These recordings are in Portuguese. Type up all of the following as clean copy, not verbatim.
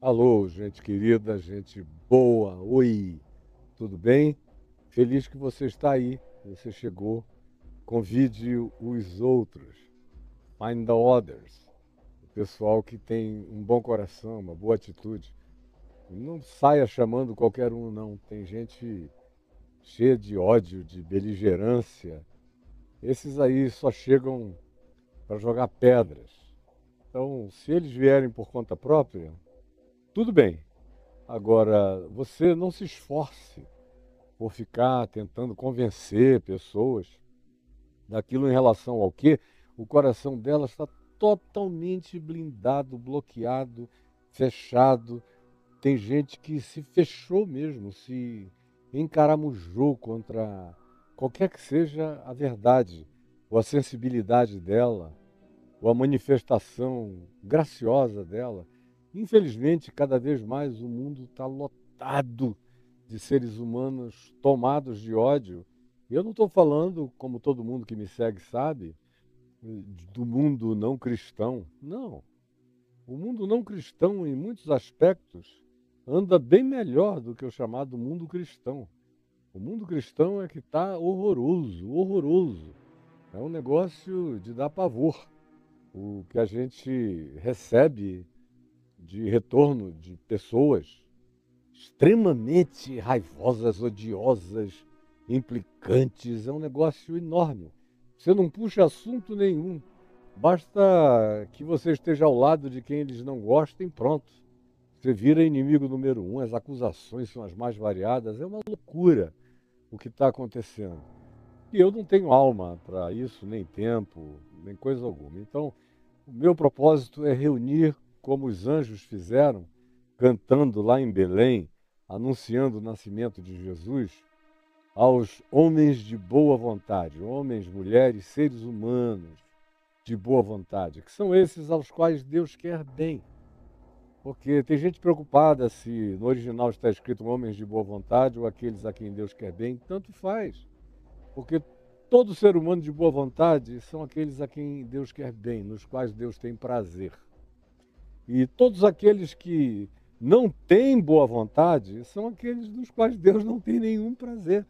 Alô, gente querida, gente boa, oi, tudo bem? Feliz que você está aí, você chegou. Convide os outros, find the others, o pessoal que tem um bom coração, uma boa atitude. Não saia chamando qualquer um, não. Tem gente cheia de ódio, de beligerância. Esses aí só chegam para jogar pedras. Então, se eles vierem por conta própria, tudo bem. Agora, você não se esforce por ficar tentando convencer pessoas daquilo em relação ao que o coração delas está totalmente blindado, bloqueado, fechado. Tem gente que se fechou mesmo, se encaramujou contra qualquer que seja a verdade, ou a sensibilidade dela, ou a manifestação graciosa dela. Infelizmente, cada vez mais o mundo está lotado de seres humanos tomados de ódio. E eu não estou falando, como todo mundo que me segue sabe, do mundo não cristão. Não. O mundo não cristão, em muitos aspectos, anda bem melhor do que o chamado mundo cristão. O mundo cristão é que está horroroso, horroroso. É um negócio de dar pavor. O que a gente recebe de retorno de pessoas extremamente raivosas, odiosas, implicantes, é um negócio enorme. Você não puxa assunto nenhum. Basta que você esteja ao lado de quem eles não gostem, pronto. Você vira inimigo número um, as acusações são as mais variadas, é uma loucura o que está acontecendo. E eu não tenho alma para isso, nem tempo, nem coisa alguma. Então, o meu propósito é reunir, como os anjos fizeram, cantando lá em Belém, anunciando o nascimento de Jesus, aos homens de boa vontade, homens, mulheres, seres humanos de boa vontade, que são esses aos quais Deus quer bem. Porque tem gente preocupada se no original está escrito homens de boa vontade ou aqueles a quem Deus quer bem, tanto faz. Porque todo ser humano de boa vontade são aqueles a quem Deus quer bem, nos quais Deus tem prazer. E todos aqueles que não têm boa vontade são aqueles dos quais Deus não tem nenhum prazer.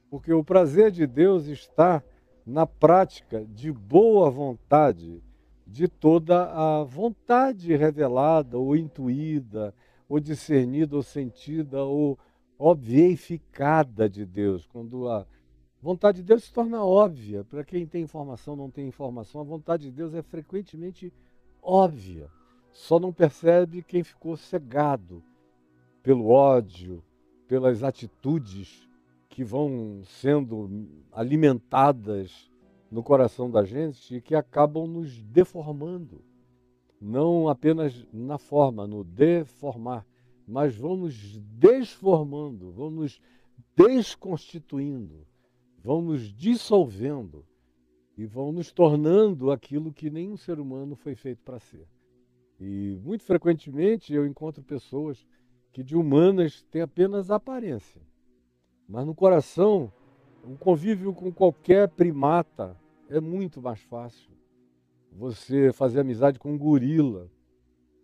Porque o prazer de Deus está na prática de boa vontade, de toda a vontade revelada, ou intuída, ou discernida, ou sentida, ou obvieificada de Deus. Quando a vontade de Deus se torna óbvia. Para quem tem informação, não tem informação, a vontade de Deus é frequentemente óbvia. Só não percebe quem ficou cegado pelo ódio, pelas atitudes que vão sendo alimentadas no coração da gente e que acabam nos deformando. Não apenas na forma, no deformar, mas vão nos desformando, vão nos desconstituindo, vão nos dissolvendo e vão nos tornando aquilo que nenhum ser humano foi feito para ser. E muito frequentemente eu encontro pessoas que de humanas têm apenas aparência, mas no coração o convívio com qualquer primata é muito mais fácil. Você fazer amizade com um gorila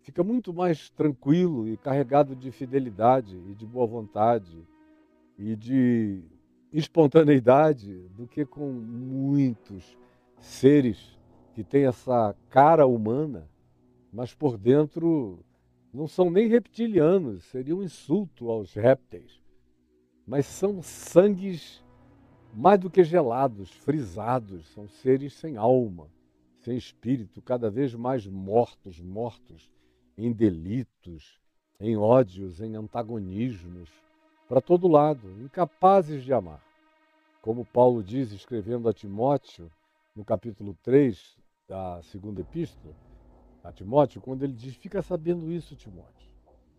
fica muito mais tranquilo e carregado de fidelidade e de boa vontade e de espontaneidade do que com muitos seres que têm essa cara humana, mas por dentro não são nem reptilianos, seria um insulto aos répteis, mas são sangues mais do que gelados, frisados, são seres sem alma, sem espírito, cada vez mais mortos, mortos em delitos, em ódios, em antagonismos, para todo lado, incapazes de amar. Como Paulo diz, escrevendo a Timóteo, no capítulo 3 da segunda epístola, a Timóteo, quando ele diz: fica sabendo isso, Timóteo,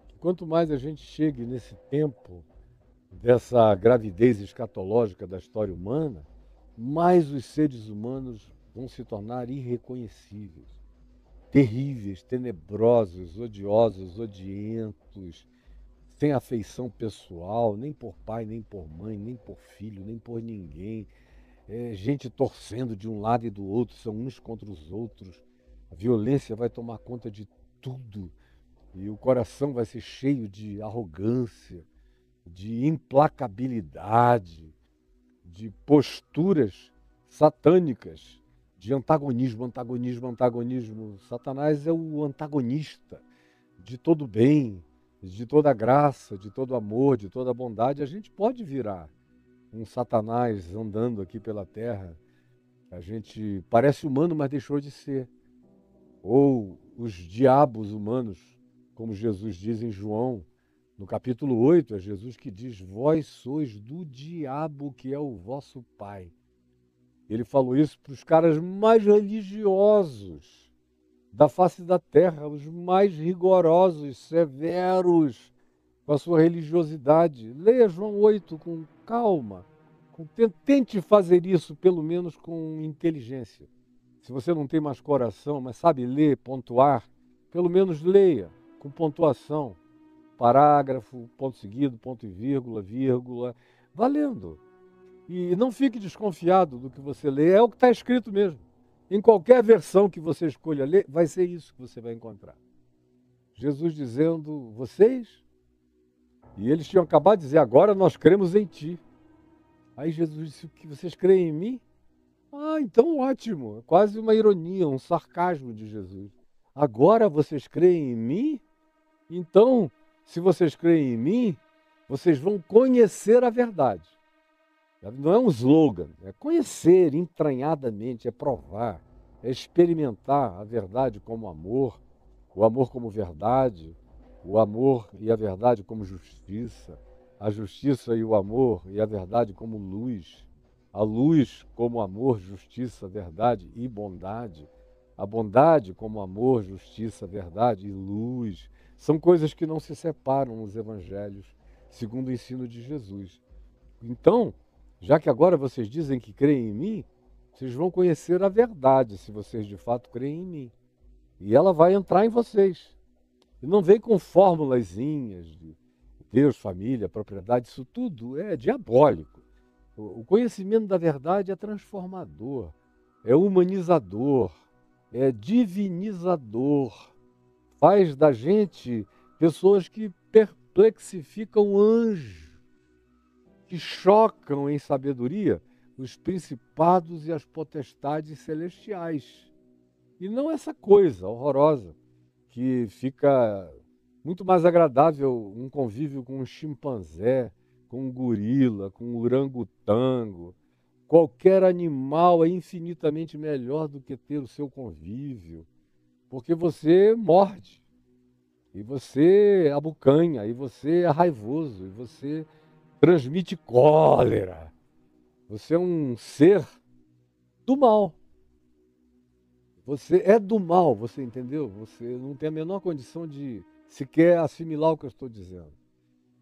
que quanto mais a gente chegue nesse tempo dessa gravidez escatológica da história humana, mais os seres humanos vão se tornar irreconhecíveis, terríveis, tenebrosos, odiosos, odientos, sem afeição pessoal, nem por pai, nem por mãe, nem por filho, nem por ninguém. Gente torcendo de um lado e do outro, são uns contra os outros. A violência vai tomar conta de tudo. E o coração vai ser cheio de arrogância, de implacabilidade, de posturas satânicas, de antagonismo, antagonismo, antagonismo. Satanás é o antagonista de todo bem, de toda graça, de todo amor, de toda bondade. A gente pode virar um Satanás andando aqui pela terra. A gente parece humano, mas deixou de ser. Ou os diabos humanos, como Jesus diz em João, no capítulo 8, é Jesus que diz: vós sois do diabo, que é o vosso pai. Ele falou isso para os caras mais religiosos da face da terra, os mais rigorosos, severos com a sua religiosidade. Leia João 8 com calma. Tente fazer isso, pelo menos com inteligência. Se você não tem mais coração, mas sabe ler, pontuar, pelo menos leia com pontuação. Parágrafo, ponto seguido, ponto e vírgula, vírgula, valendo. E não fique desconfiado do que você lê, é o que está escrito mesmo. Em qualquer versão que você escolha ler, vai ser isso que você vai encontrar. Jesus dizendo, vocês? E eles tinham acabado de dizer, agora nós cremos em ti. Aí Jesus disse, que vocês creem em mim? Ah, então ótimo. Quase uma ironia, um sarcasmo de Jesus. Agora vocês creem em mim? Então, se vocês creem em mim, vocês vão conhecer a verdade. Não é um slogan, é conhecer entranhadamente, é provar, é experimentar a verdade como amor, o amor como verdade, o amor e a verdade como justiça, a justiça e o amor e a verdade como luz, a luz como amor, justiça, verdade e bondade, a bondade como amor, justiça, verdade e luz. São coisas que não se separam nos evangelhos, segundo o ensino de Jesus. Então, já que agora vocês dizem que creem em mim, vocês vão conhecer a verdade, se vocês de fato creem em mim. E ela vai entrar em vocês. E não vem com formulazinhas de Deus, família, propriedade, isso tudo é diabólico. O conhecimento da verdade é transformador, é humanizador, é divinizador. Faz da gente pessoas que perplexificam anjos, que chocam em sabedoria os principados e as potestades celestiais. E não essa coisa horrorosa, que fica muito mais agradável um convívio com um chimpanzé, com um gorila, com um orangotango. Qualquer animal é infinitamente melhor do que ter o seu convívio, porque você morde, e você abocanha, e você é raivoso, e você transmite cólera. Você é um ser do mal. Você é do mal, você entendeu? Você não tem a menor condição de sequer assimilar o que eu estou dizendo.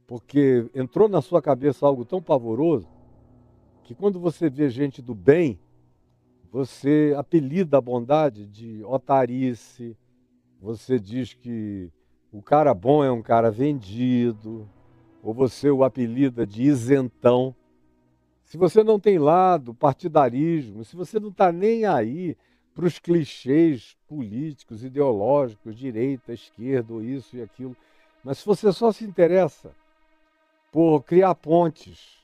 Porque entrou na sua cabeça algo tão pavoroso que quando você vê gente do bem, você apelida a bondade de otarice, você diz que o cara bom é um cara vendido, ou você o apelida de isentão. Se você não tem lado, partidarismo, se você não está nem aí para os clichês políticos, ideológicos, direita, esquerda, ou isso e aquilo, mas se você só se interessa por criar pontes,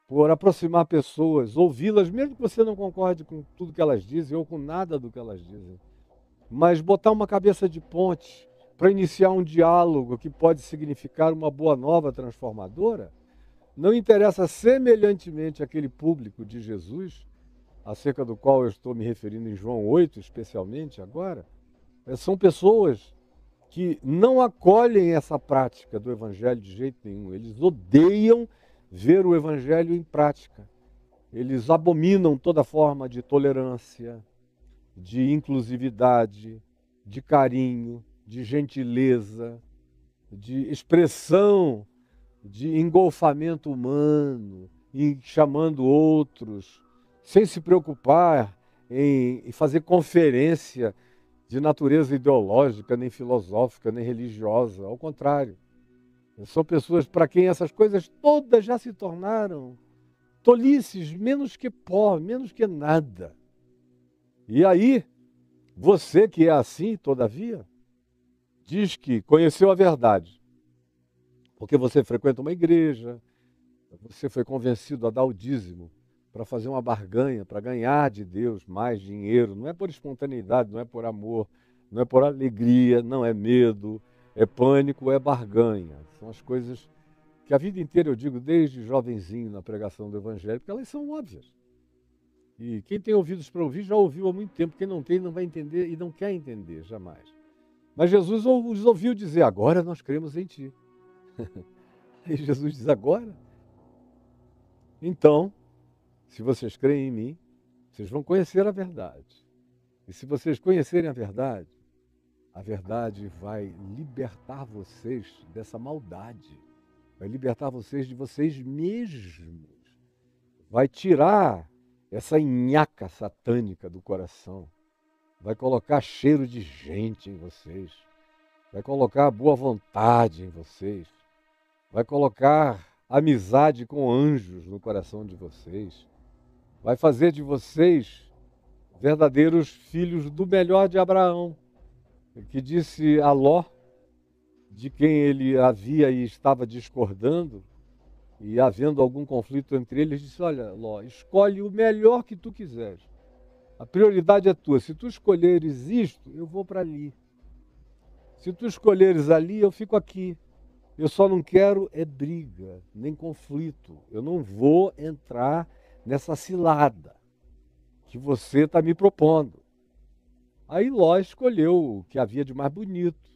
por aproximar pessoas, ouvi-las, mesmo que você não concorde com tudo que elas dizem ou com nada do que elas dizem, mas botar uma cabeça de ponte para iniciar um diálogo que pode significar uma boa nova transformadora, não interessa semelhantemente aquele público de Jesus, acerca do qual eu estou me referindo em João 8, especialmente agora, são pessoas que não acolhem essa prática do Evangelho de jeito nenhum. Eles odeiam ver o Evangelho em prática. Eles abominam toda forma de tolerância, de inclusividade, de carinho, de gentileza, de expressão, de engolfamento humano, e chamando outros, sem se preocupar em fazer conferência de natureza ideológica, nem filosófica, nem religiosa. Ao contrário, são pessoas para quem essas coisas todas já se tornaram tolices, menos que pó, menos que nada. E aí, você que é assim, todavia, diz que conheceu a verdade, porque você frequenta uma igreja, você foi convencido a dar o dízimo para fazer uma barganha, para ganhar de Deus mais dinheiro. Não é por espontaneidade, não é por amor, não é por alegria, não é medo, é pânico, é barganha. São as coisas que a vida inteira eu digo desde jovenzinho na pregação do Evangelho, porque elas são óbvias. E quem tem ouvidos para ouvir já ouviu há muito tempo, quem não tem não vai entender e não quer entender jamais. Mas Jesus os ouviu dizer, agora nós cremos em ti. E Jesus diz, agora? Então, se vocês creem em mim, vocês vão conhecer a verdade. E se vocês conhecerem a verdade vai libertar vocês dessa maldade. Vai libertar vocês de vocês mesmos. Vai tirar essa nhaca satânica do coração. Vai colocar cheiro de gente em vocês. Vai colocar boa vontade em vocês. Vai colocar amizade com anjos no coração de vocês. Vai fazer de vocês verdadeiros filhos do melhor de Abraão, que disse a Ló, de quem ele havia e estava discordando, e havendo algum conflito entre eles, disse, olha, Ló, escolhe o melhor que tu quiseres. A prioridade é tua. Se tu escolheres isto, eu vou para ali. Se tu escolheres ali, eu fico aqui. Eu só não quero é briga, nem conflito. Eu não vou entrar nessa cilada que você está me propondo. Aí Ló escolheu o que havia de mais bonito,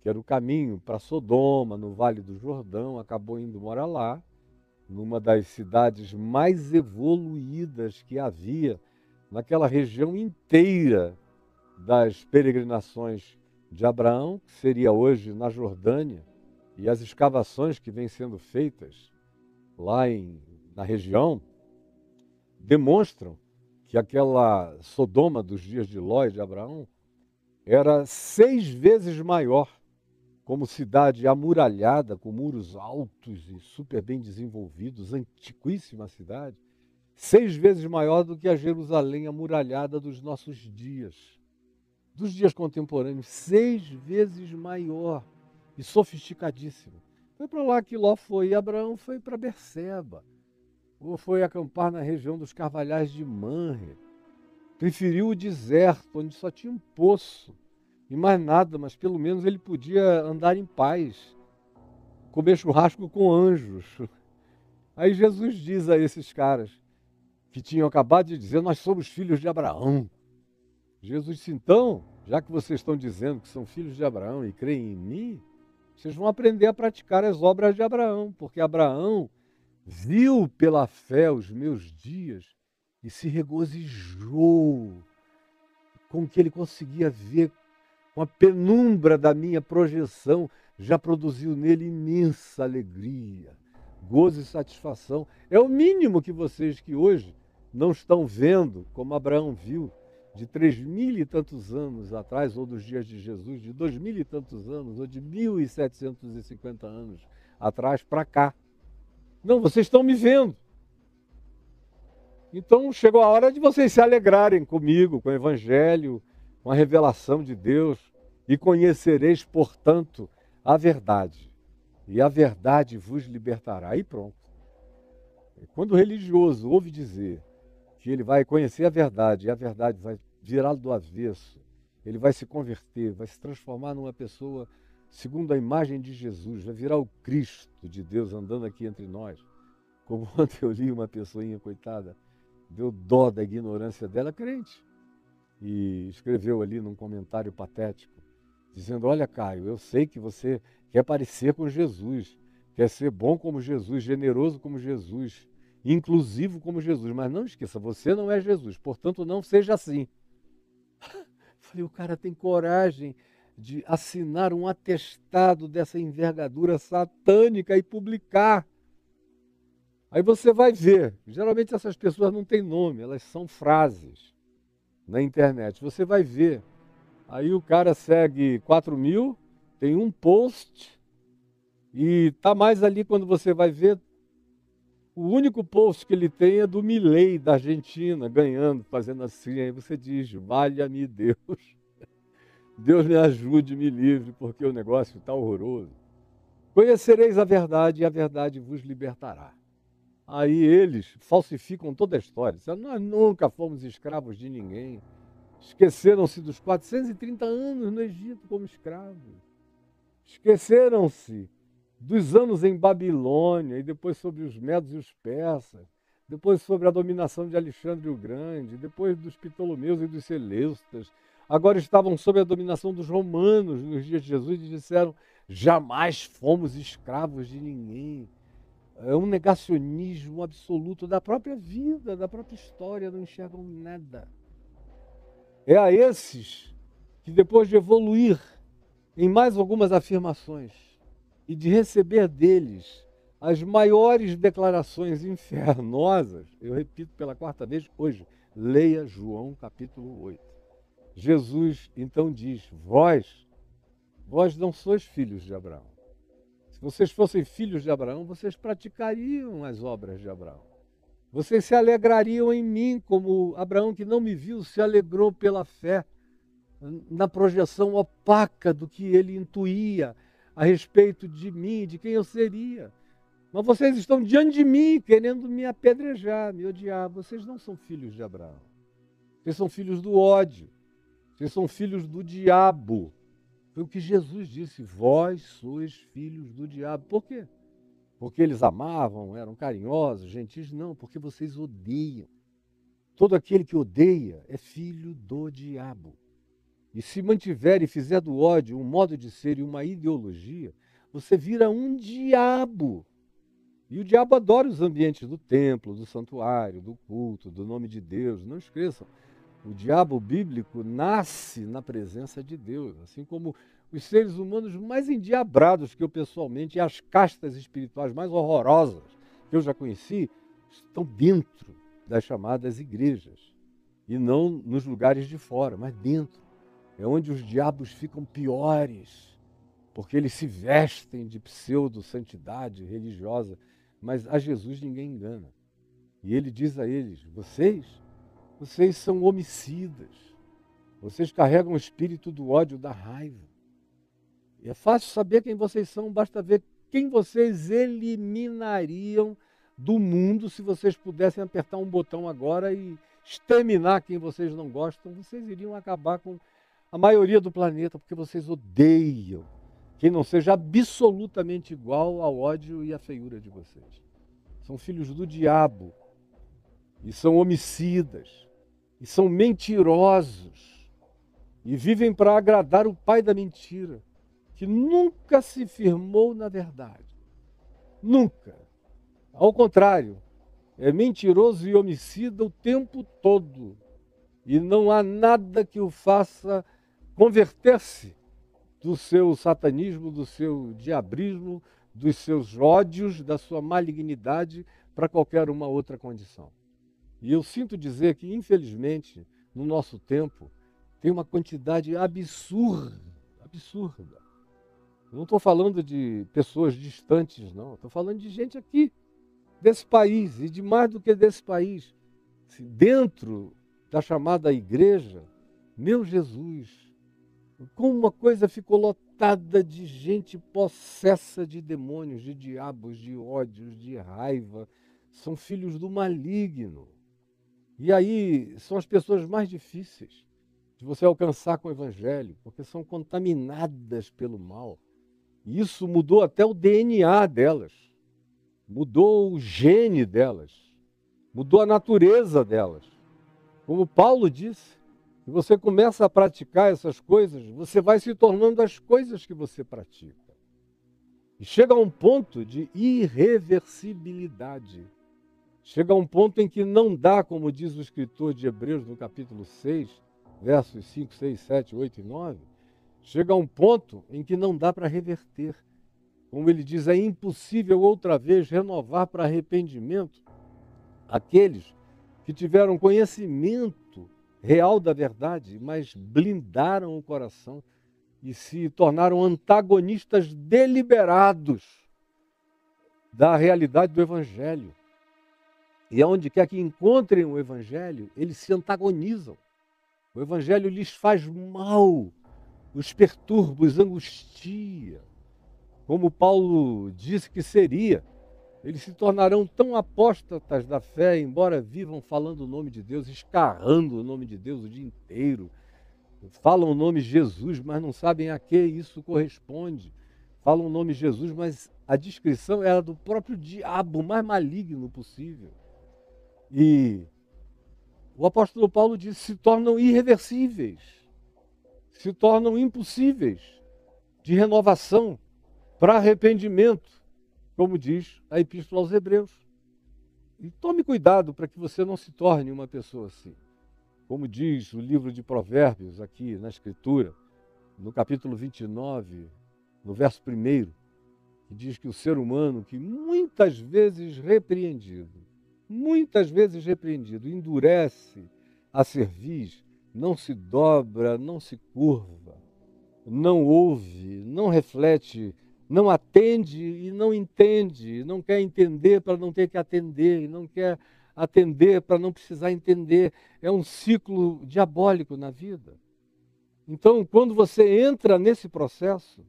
que era o caminho para Sodoma, no Vale do Jordão, acabou indo morar lá, numa das cidades mais evoluídas que havia naquela região inteira das peregrinações de Abraão, que seria hoje na Jordânia, e as escavações que vêm sendo feitas lá na região demonstram que aquela Sodoma dos dias de Ló e de Abraão era 6 vezes maior, como cidade amuralhada, com muros altos e super bem desenvolvidos, antiquíssima cidade, 6 vezes maior do que a Jerusalém amuralhada dos nossos dias, dos dias contemporâneos, 6 vezes maior e sofisticadíssimo. Foi para lá que Ló foi, e Abraão foi para Berseba, ou foi acampar na região dos carvalhais de Manre. Preferiu o deserto, onde só tinha um poço e mais nada, mas pelo menos ele podia andar em paz, comer churrasco com anjos. Aí Jesus diz a esses caras que tinham acabado de dizer, nós somos filhos de Abraão. Jesus disse, então, já que vocês estão dizendo que são filhos de Abraão e creem em mim, vocês vão aprender a praticar as obras de Abraão, porque Abraão viu pela fé os meus dias e se regozijou com o que ele conseguia ver, com a penumbra da minha projeção, já produziu nele imensa alegria, gozo e satisfação. É o mínimo que vocês que hoje não estão vendo, como Abraão viu, de 3.000 e tantos anos atrás, ou dos dias de Jesus, de 2.000 e tantos anos, ou de 1.750 anos atrás para cá. Não, vocês estão me vendo. Então chegou a hora de vocês se alegrarem comigo, com o Evangelho, com a revelação de Deus, e conhecereis, portanto, a verdade. E a verdade vos libertará. E pronto. Quando o religioso ouve dizer que ele vai conhecer a verdade, e a verdade vai virá-lo do avesso, ele vai se converter, vai se transformar numa pessoa segundo a imagem de Jesus, vai virar o Cristo de Deus andando aqui entre nós. Como ontem eu li uma pessoinha, coitada, deu dó da ignorância dela, crente, e escreveu ali num comentário patético, dizendo, olha Caio, eu sei que você quer parecer com Jesus, quer ser bom como Jesus, generoso como Jesus, inclusivo como Jesus, mas não esqueça, você não é Jesus, portanto não seja assim. Falei, o cara tem coragem de assinar um atestado dessa envergadura satânica e publicar. Aí você vai ver, geralmente essas pessoas não têm nome, elas são frases na internet. Você vai ver, aí o cara segue 4.000, tem um post e tá mais ali quando você vai ver, o único post que ele tem é do Milei, da Argentina, ganhando, fazendo assim. Aí você diz, valha-me Deus. Deus me ajude, me livre, porque o negócio está horroroso. Conhecereis a verdade e a verdade vos libertará. Aí eles falsificam toda a história. Dizem, nós nunca fomos escravos de ninguém. Esqueceram-se dos 430 anos no Egito como escravos. Esqueceram-se dos anos em Babilônia, e depois sobre os medos e os persas, depois sobre a dominação de Alexandre o Grande, depois dos Ptolomeus e dos Seleucidas. Agora estavam sob a dominação dos romanos nos dias de Jesus e disseram, jamais fomos escravos de ninguém. É um negacionismo absoluto da própria vida, da própria história, não enxergam nada. É a esses que depois de evoluir em mais algumas afirmações e de receber deles as maiores declarações infernosas, eu repito pela quarta vez hoje, leia João capítulo 8. Jesus então diz, vós não sois filhos de Abraão. Se vocês fossem filhos de Abraão, vocês praticariam as obras de Abraão. Vocês se alegrariam em mim, como Abraão, que não me viu, se alegrou pela fé, na projeção opaca do que ele intuía a respeito de mim, de quem eu seria. Mas vocês estão diante de mim, querendo me apedrejar, me odiar. Vocês não são filhos de Abraão. Vocês são filhos do ódio. Vocês são filhos do diabo. Foi o que Jesus disse, vós sois filhos do diabo. Por quê? Porque eles amavam, eram carinhosos, gentis? Não, porque vocês odeiam. Todo aquele que odeia é filho do diabo. E se mantiver e fizer do ódio um modo de ser e uma ideologia, você vira um diabo. E o diabo adora os ambientes do templo, do santuário, do culto, do nome de Deus. Não esqueçam, o diabo bíblico nasce na presença de Deus, assim como os seres humanos mais endiabrados que eu pessoalmente, e as castas espirituais mais horrorosas que eu já conheci, estão dentro das chamadas igrejas. E não nos lugares de fora, mas dentro. É onde os diabos ficam piores, porque eles se vestem de pseudo-santidade religiosa, mas a Jesus ninguém engana. E ele diz a eles, vocês são homicidas, vocês carregam o espírito do ódio, da raiva. E é fácil saber quem vocês são, basta ver quem vocês eliminariam do mundo se vocês pudessem apertar um botão agora e exterminar quem vocês não gostam. Vocês iriam acabar com a maioria do planeta, porque vocês odeiam quem não seja absolutamente igual ao ódio e à feiura de vocês. São filhos do diabo, e são homicidas, e são mentirosos, e vivem para agradar o pai da mentira, que nunca se firmou na verdade. Nunca. Ao contrário, é mentiroso e homicida o tempo todo. E não há nada que o faça converter-se do seu satanismo, do seu diabrismo, dos seus ódios, da sua malignidade para qualquer uma outra condição. E eu sinto dizer que, infelizmente, no nosso tempo, tem uma quantidade absurda. Eu não estou falando de pessoas distantes, não. Estou falando de gente aqui, desse país, e de mais do que desse país. Dentro da chamada igreja, meu Jesus, como uma coisa ficou lotada de gente possessa de demônios, de diabos, de ódios, de raiva. São filhos do maligno. E aí são as pessoas mais difíceis de você alcançar com o evangelho, porque são contaminadas pelo mal. E isso mudou até o DNA delas, mudou o gene delas, mudou a natureza delas. Como Paulo disse, se você começa a praticar essas coisas, você vai se tornando as coisas que você pratica. E chega a um ponto de irreversibilidade. Chega a um ponto em que não dá, como diz o escritor de Hebreus no capítulo 6, versos 5, 6, 7, 8 e 9, chega a um ponto em que não dá para reverter. Como ele diz, é impossível outra vez renovar para arrependimento aqueles que tiveram conhecimento real da verdade, mas blindaram o coração e se tornaram antagonistas deliberados da realidade do Evangelho. E aonde quer que encontrem o Evangelho, eles se antagonizam. O Evangelho lhes faz mal. O os perturba, os angustia. Como Paulo disse que seria. Eles se tornarão tão apóstatas da fé, embora vivam falando o nome de Deus, escarrando o nome de Deus o dia inteiro. Falam o nome Jesus, mas não sabem a que isso corresponde. Falam o nome Jesus, mas a descrição era do próprio diabo, o mais maligno possível. E o apóstolo Paulo diz: se tornam irreversíveis, se tornam impossíveis de renovação para arrependimento, como diz a Epístola aos Hebreus. E tome cuidado para que você não se torne uma pessoa assim. Como diz o livro de Provérbios aqui na Escritura, no capítulo 29, no verso 1, que diz que o ser humano, que muitas vezes repreendido, endurece a cerviz, não se dobra, não se curva, não ouve, não reflete, não atende e não entende, não quer entender para não ter que atender, e não quer atender para não precisar entender. É um ciclo diabólico na vida. Então, quando você entra nesse processo,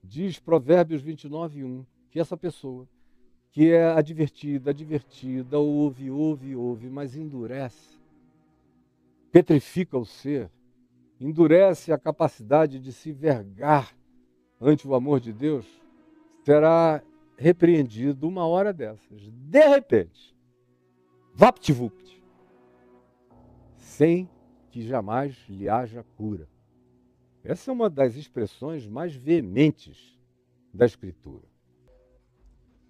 diz Provérbios 29:1, que essa pessoa que é advertida, ouve, mas endurece, petrifica o ser, endurece a capacidade de se vergar ante o amor de Deus, será repreendido uma hora dessas, de repente, vapt-vupt, sem que jamais lhe haja cura. Essa é uma das expressões mais veementes da Escritura.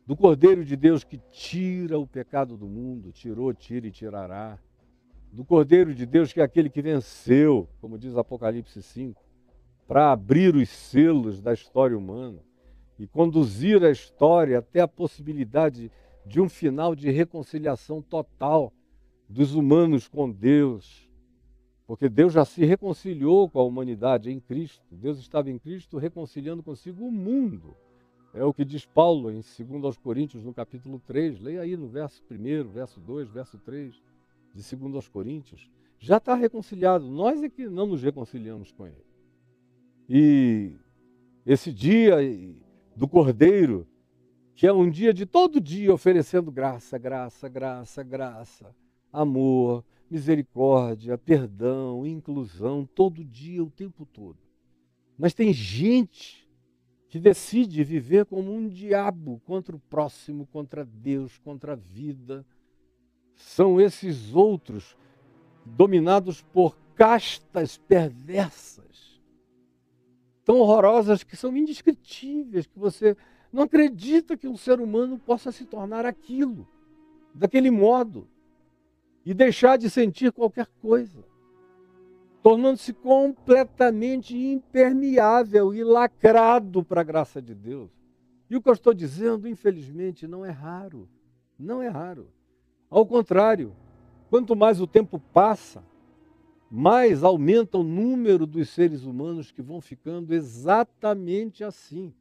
Do Cordeiro de Deus que tira o pecado do mundo, tirou, tira e tirará. Do Cordeiro de Deus que é aquele que venceu, como diz Apocalipse 5, para abrir os selos da história humana e conduzir a história até a possibilidade de um final de reconciliação total dos humanos com Deus. Porque Deus já se reconciliou com a humanidade em Cristo. Deus estava em Cristo reconciliando consigo o mundo. É o que diz Paulo em 2 Coríntios, no capítulo 3. Leia aí no verso 1, verso 2, verso 3 de 2 Coríntios. Já está reconciliado. Nós é que não nos reconciliamos com Ele. E esse dia do Cordeiro, que é um dia de todo dia oferecendo graça, amor, misericórdia, perdão, inclusão, todo dia, o tempo todo. Mas tem gente que decide viver como um diabo contra o próximo, contra Deus, contra a vida. São esses outros dominados por castas perversas, tão horrorosas que são indescritíveis, que você não acredita que um ser humano possa se tornar aquilo, daquele modo, e deixar de sentir qualquer coisa, tornando-se completamente impermeável e lacrado para a graça de Deus. E o que eu estou dizendo, infelizmente, não é raro. Não é raro. Ao contrário, quanto mais o tempo passa, mais aumenta o número dos seres humanos que vão ficando exatamente assim.